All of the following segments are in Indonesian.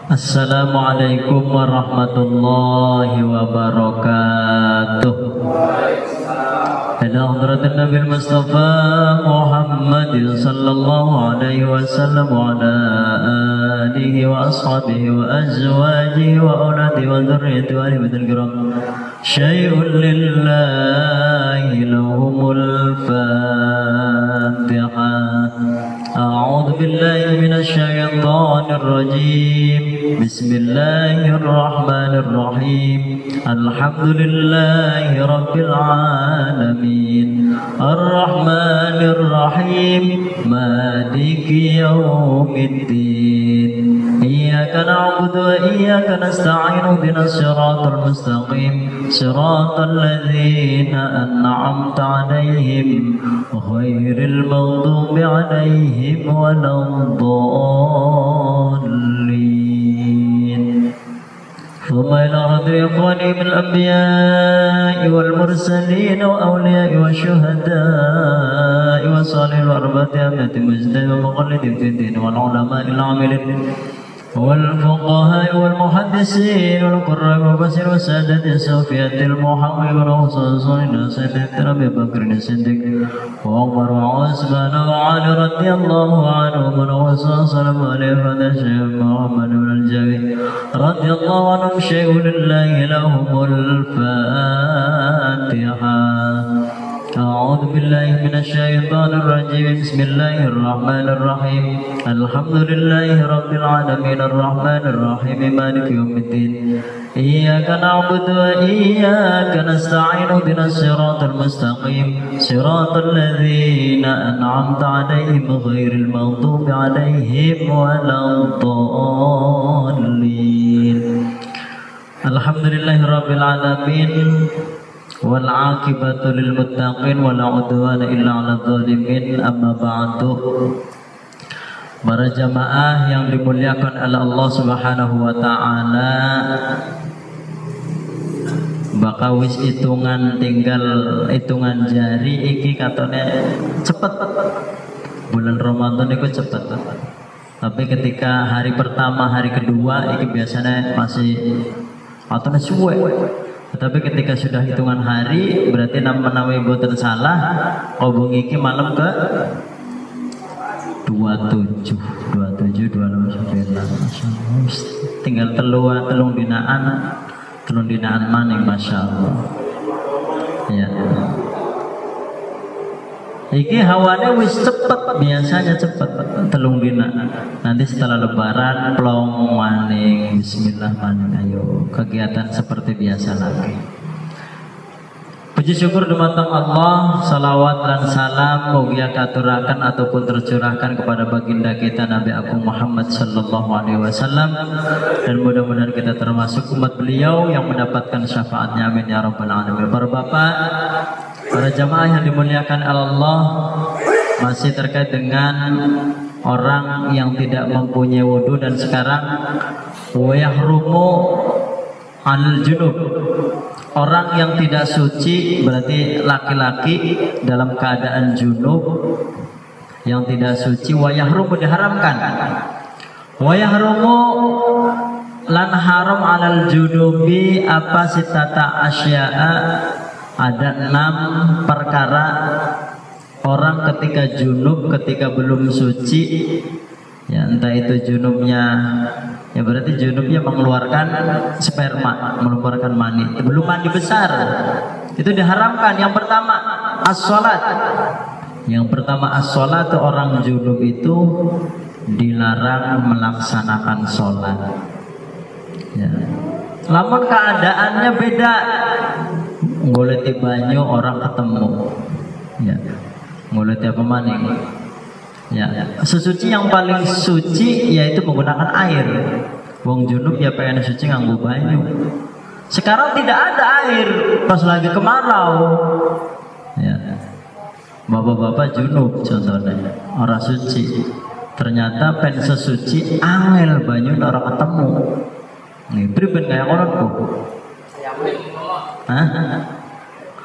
Assalamualaikum warahmatullahi wabarakatuh. Ila hadratin Nabi Mustafa Muhammad sallallahu alaihi wasallam wa ala alihi wa ashabihi wa azwajihi wa auladihi wa dzurriyyatihi wa ahlihi kiram. Syai'un lillahi lahumul Fatihah. A'udzu billahi minasy syaithanir rajim. Bismillahirrahmanirrahim. Alhamdulillahi rabbil alamin. Ar-Rahmanir-Rahim. Maliki yaumiddin. Iyyaka na'budu wa iyyaka nasta'in. Ihdinas siratal mustaqim. Siratal ladzina an'amta 'alaihim ghairil maghdubi 'alaihim waladdallin. ثم إلى رد إخواني من الأنبياء والمرسلين وأولياء والشهداء وصالح الأربعة أئمة المجتهدين ومقلدين في الدين والعلماء العاملين والفقهاء والمحدثين والقراء والمفسرين والسادة الصوفية المحققين والمصلين سيدنا أبي بكر الصديق وعمر وعثمان وعلي رضي الله عنهم وصلى عليه الشيخ محمد بن الجوي رضي الله عنهم. شيء لله لهم الفاتحة. أعوذ بالله من الشيطان الرجيم. بسم الله الرحمن الرحيم. الحمد لله رب العالمين الرحمن الرحيم مالك يوم الدين. إياك نعبد وإياك نستعين. اهدنا الصراط المستقيم صراط الذين أنعمت عليهم غير المغضوب عليهم ولا الضالين. الحمد لله رب العالمين wal aqibatu lil muttaqin wala udwana illa 'alal zalimin. Amma ba'du. Para jamaah yang dimuliakan oleh Allah Subhanahu wa taala, bakal wis hitungan tinggal hitungan jari iki katone cepet. Bulan Ramadan itu cepet. Tapi ketika hari pertama, hari kedua iki biasanya masih atau suwe. Tetapi ketika sudah hitungan hari berarti nama-nama boten salah. Kobong iki malam ke 27 tinggal telung dinaan maning, masya Allah ya. Iki hawane wis cepet, biasanya cepet telung dina. Nanti setelah lebaran plong maning, bismillah maning, ayo kegiatan seperti biasa lagi. Puji syukur dumateng Allah, salawat dan salam mugia katurakan ataupun tercurahkan kepada baginda kita Nabi Agung Muhammad sallallahu alaihi wasallam, dan mudah-mudahan kita termasuk umat beliau yang mendapatkan syafaatnya, amin ya rabbal alamin. Para bapak, para jamaah yang dimuliakan Allah, masih terkait dengan orang yang tidak mempunyai wudhu dan sekarang wayahrumu al junub. Orang yang tidak suci berarti laki-laki dalam keadaan junub yang tidak suci. Wayahrumu diharamkan. Wayahrumu lan haram alal junubi apa sitata asya'a. Ada 6 perkara orang ketika junub, ketika belum suci ya, entah itu junubnya ya berarti junubnya mengeluarkan sperma, mengeluarkan mani, belum mandi besar, itu diharamkan. Yang pertama as-sholat. Yang pertama as-sholat, orang junub itu dilarang melaksanakan sholat ya. Lamun keadaannya beda, ngoleti banyu orang ketemu ya, ngoleti apa maning ya. Sesuci yang paling suci yaitu menggunakan air. Wong junub ya pengen suci nganggo banyu. Sekarang tidak ada air pas lagi kemarau ya. Bapak-bapak junub contohnya orang suci, ternyata pengen sesuci angel banyu orang ketemu nih priben kayak orang kok.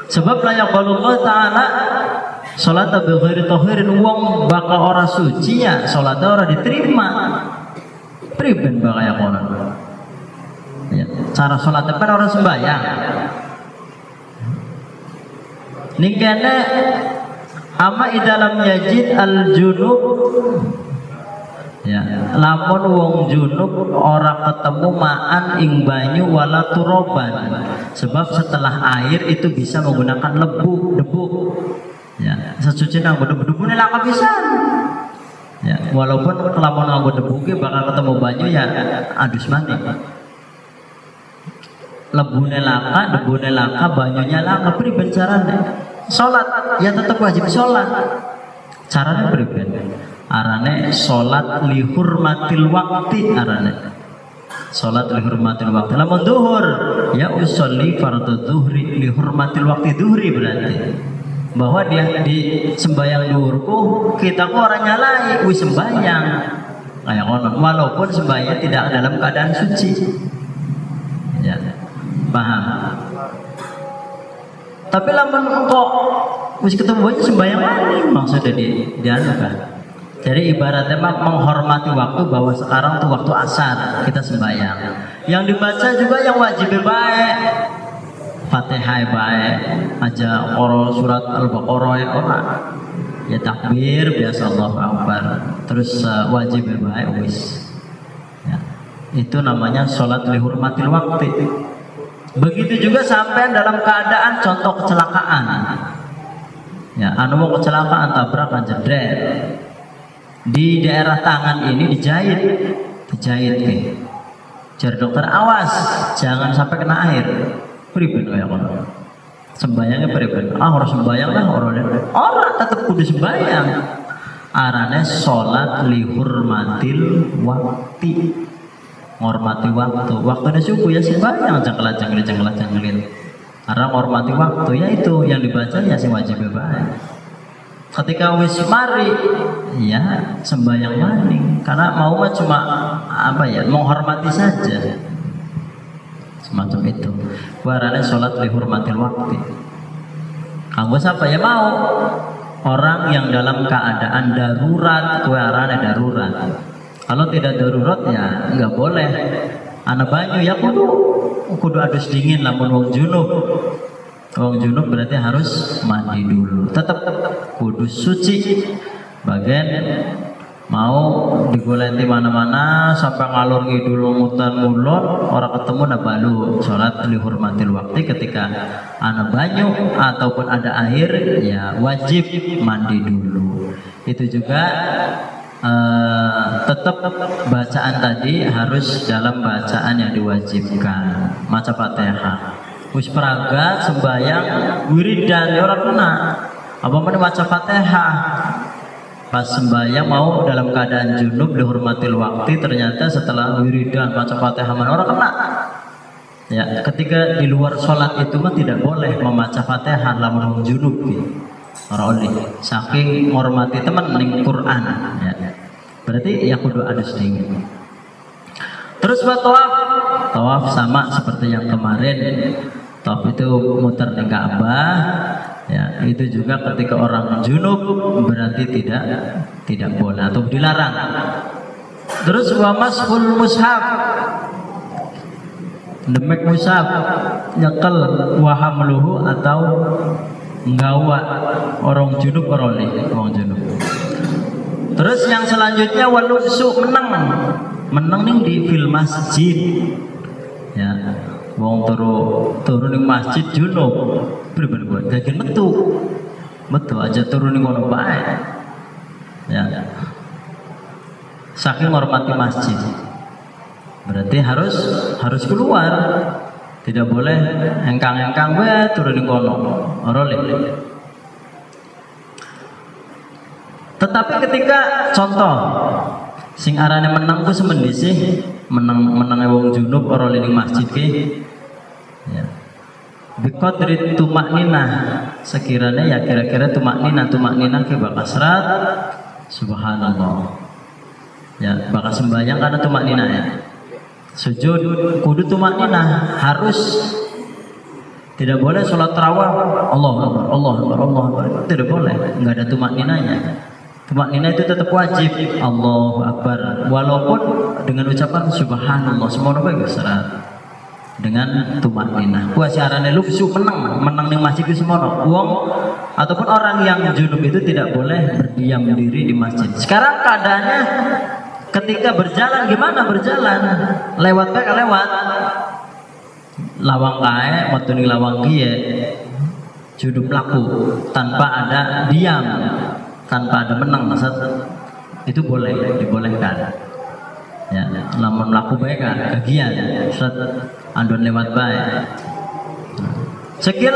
Sebab layak Allah Ta'ala salat bi ghairi tahirin, wong bakal ora suci ya salat ora diterima. priben bakaya kono. Ya, cara sholat depan orang sembahyang. Nikene ama idalam yajid al junub. Ya, lamun wong junub ora ketemu maan ing banyu wala turoban. Sebab setelah air itu bisa menggunakan debu. Ya, sesuci nang debu-debu ini laka pisan. Ya, walaupun lamun nganggo debu ge bakal ketemu banyu ya adus mani. Lebune laka, debune laka, banyunya laka, priben carane? Salat, ya tetap wajib salat. Carane priben? Arane sholat lihurmatil waktu, arane sholat lihurmatil waktu. Lamun duhur ya usolli fardhu duhri lihurmatil waktu duhri, berarti bahwa dia di sembahyang duhurku kita kok orang nyalai wis sembahyang kayak konon, walaupun sembahyang tidak dalam keadaan suci. Ya, paham? Tapi lamun kok wis ketemu aja sembahyang lagi, maksudnya di anu kan. Jadi ibaratnya menghormati waktu, bahwa sekarang tuh waktu asar kita sembahyang. Yang dibaca juga yang wajib baik, Fatihah baik, aja surat Al-Baqarah orang. Ya takbir biasa Allahu Akbar, terus wajib baik wis. Ya, itu namanya sholat lihurmatil waktu. Begitu juga sampai dalam keadaan contoh kecelakaan. Ya, anu mau kecelakaan tabrakan jeder. Di daerah tangan ini dijahit nih. Jar dokter awas jangan sampai kena air. Priben kayak kono. Sembayangnya priben. Orang sembayang lah orang tetap kudu sembayang. Arane sholat lihurmatil waktu, ngormati waktu. Waktunya subuh ya sembayang jangkelat. Karena ngormati waktu ya itu yang dibaca ya si wajib baik. Ketika wis mari ya sembahyang maning, karena mau cuma apa ya, menghormati saja, semacam itu. Warane sholat lihurmatil waktu. Kanggo siapa ya mau orang yang dalam keadaan darurat, warane darurat. Kalau tidak darurat ya nggak boleh. Anak banyu ya kudu adus dingin lamun wong junub. Wong junub berarti harus mandi dulu. Tetap kudus suci. Bagian mau digolenti mana-mana sampai ngalur ngidul ngutan ngulon orang ketemu nabalu sholat lihurmatil waktu. Ketika ana banyu ataupun ada air ya wajib mandi dulu. Itu juga tetap bacaan tadi harus dalam bacaan yang diwajibkan. Maca Fatihah. Wis peraga sembahyang wiridan ya ora kena. Apa meneh maca Fatihah. Pas sembahyang mau dalam keadaan junub dihormatil waktu, ternyata setelah wiridan maca Fatihah man ora kena. Ya, ketika di luar sholat itu mah tidak boleh membaca Fatihah lamun junub ki. Ora oleh. Saking menghormati teman ning Quran ya. Berarti ya kudu adus dingin. Terus buat tawaf sama seperti yang kemarin. Tawaf itu muter di Ka'bah, ya itu juga ketika orang junub berarti tidak boleh atau dilarang. Terus wa mashul mushaf, demek mushaf, nyekel wahamluhu atau nggawa orang junub orang junub. Terus yang selanjutnya walusu menang nih di fil masjid, ya. Wong turun ning masjid junub priben buat dadi metu aja turun ning ngono bae ya. Saking hormati masjid berarti harus keluar, tidak boleh engkang-engkang wae turun ning kono ora boleh. Tetapi ketika contoh sing arane menang ku semendi sih menang wong junub ora ning masjid ki ya. Biqadri tumakninah, sekiranya ya kira-kira tumakninah ke bakal serat subhanallah. Ya, bakal sembahyang karena tumakninah ya. Sujud kudu tumakninah, harus tidak boleh sholat tarawih Allahu Akbar, tidak boleh, enggak ada tumakninahnya. Tumakninah itu tetap wajib. Allahu Akbar. Walaupun dengan ucapan subhanallah semono bae serat. Dengan tumakninah. Kuwi siarane lufsu menang ning masjid itu semono. Wong ataupun orang yang junub itu tidak boleh berdiam diri di masjid. Sekarang keadaannya ketika berjalan gimana berjalan? Lewat bae lewat. Lawang kae, metu ning lawang kiye. Junub laku tanpa ada diam. Tanpa ada menang, maksud itu boleh, dibolehkan. Ya, lamun laku baik kan, kegian, set andon lewat baik. Seki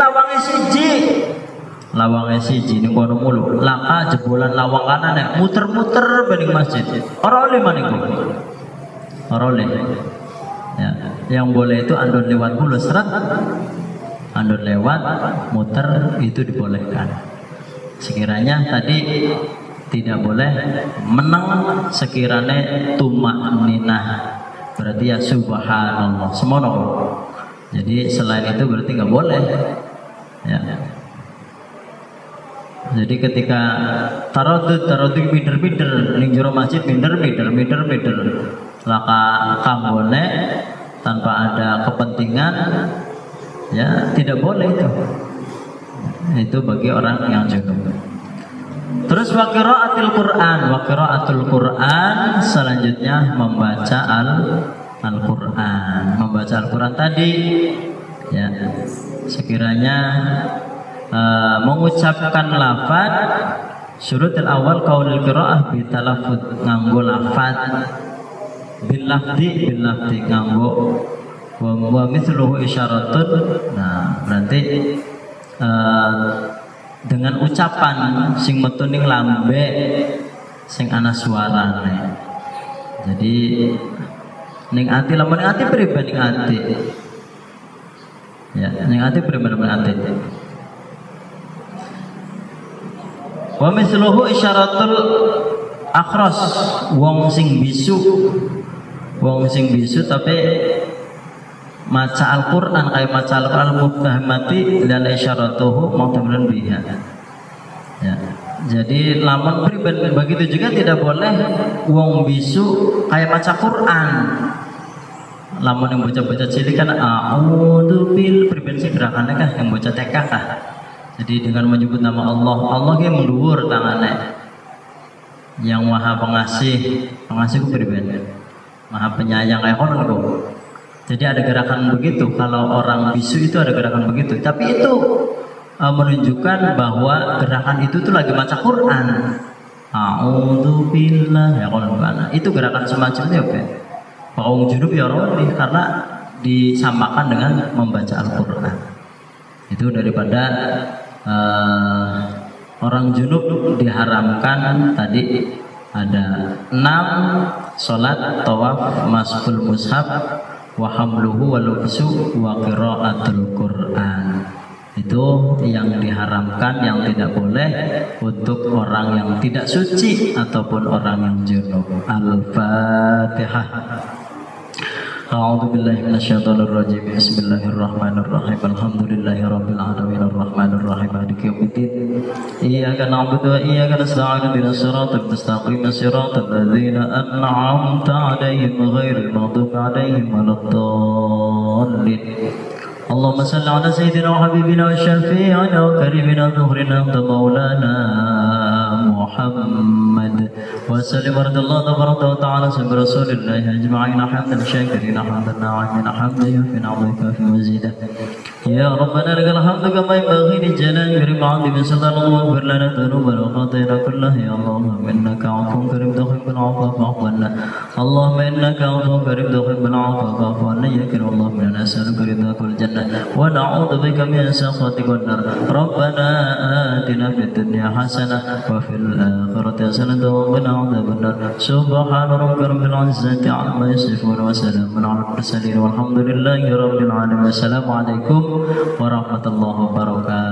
lawangnya siji ning kono mulu, laka jebolan lawang kanan ya, muter-muter bening masjid. Ora oleh maniku, ora oleh. Ya, yang boleh itu andon lewat mulu, seret, andon lewat, muter itu dibolehkan. Sekiranya tadi tidak boleh menang sekiranya tumakninah berarti ya subhanallah semono. Jadi selain itu berarti nggak boleh ya. Jadi ketika tarodud mider ning jero masjid mider laka kambone tanpa ada kepentingan ya tidak boleh itu bagi orang yang junub. Terus wa qiraatul Quran selanjutnya membaca Al-Quran. Membaca Al-Quran tadi ya sekiranya mengucapkan lafaz syurutul awal qaulul qiraah bi talaffuz nganggo lafaz bil lafzi nganggo wa mithluhu isyaratun. Nah berarti dengan ucapan sing metu ning lambe sing ana suarane. Jadi ning ati lamun ati pribadi ati. Ya, ning ati pribadi ati. Wa misluhu isyaratul akhras wong sing bisu tapi maca Al-Quran kayak maca Al-Quran mufahmati dan isyaratuhu mu'tabaran biha. Ya. Jadi lamun pribadi begitu juga tidak boleh wong bisu kayak maca Quran. Lamun yang bocah-bocah cilik kan a'udzu bil pribadi gerakannya kah yang bocah TK kah. Jadi dengan menyebut nama Allah yang menduwur tangannya. Yang Maha Pengasih ku pribadi. Maha Penyayang kayak kono lho. Jadi ada gerakan begitu, kalau orang bisu itu ada gerakan begitu. Tapi itu menunjukkan bahwa gerakan itu tuh lagi baca Quran. A'udzubillah ya kalau bukan. Itu gerakan semacam itu oke. Paung junub ya orang karena disamakan dengan membaca Al-Quran. Itu daripada orang junub diharamkan tadi ada 6 sholat tawaf masful mushaf wa hamluhu wa lubsu wa qiraatul Quran. Itu yang diharamkan, yang tidak boleh untuk orang yang tidak suci ataupun orang yang junub. Al-Fatihah. A'udzu billahi minasyaitonir rajim. Bismillahirrahmanirrahim. Alhamdulillahirabbil alamin arrahmanir rahim maliki yaumiddin. Iyyaka na'budu wa iyyaka nasta'in ihdinas siratal mustaqim siratal ladzina an'amta 'alaihim ghairil maghdubi 'alaihim waladdallin. اللهم صل على سيدنا وحبيبنا وشفيعنا وكريمنا ظهرنا انت مولانا محمد وسلم ورد الله تبارك وتعالى سب رسول الله اجمعين حمدا شاكرين حمدا ناعمين حمدا يوفي نعمك في مزيده يا ربنا لك الحمد كما ينبغي لجلال كريم عظيم سلطان الله واغفر لنا ذنوبنا وخطايانا كلها يا اللهم انك عفو كريم تحب العفو فاعف عنا اللهم انك عفو كريم تحب العفو فاعف عنا يا كريم اللهم انا نسالك رضاك والجنه ونعوذ بك من سخطك والنار ربنا آتنا في الدنيا حسنة وفي الآخرة حسنة وقنا عذاب النار سبحان ربك رب العزة عما يصفون وسلام على المرسلين والحمد لله رب العالمين. السلام عليكم warahmatullahi wabarakatuh.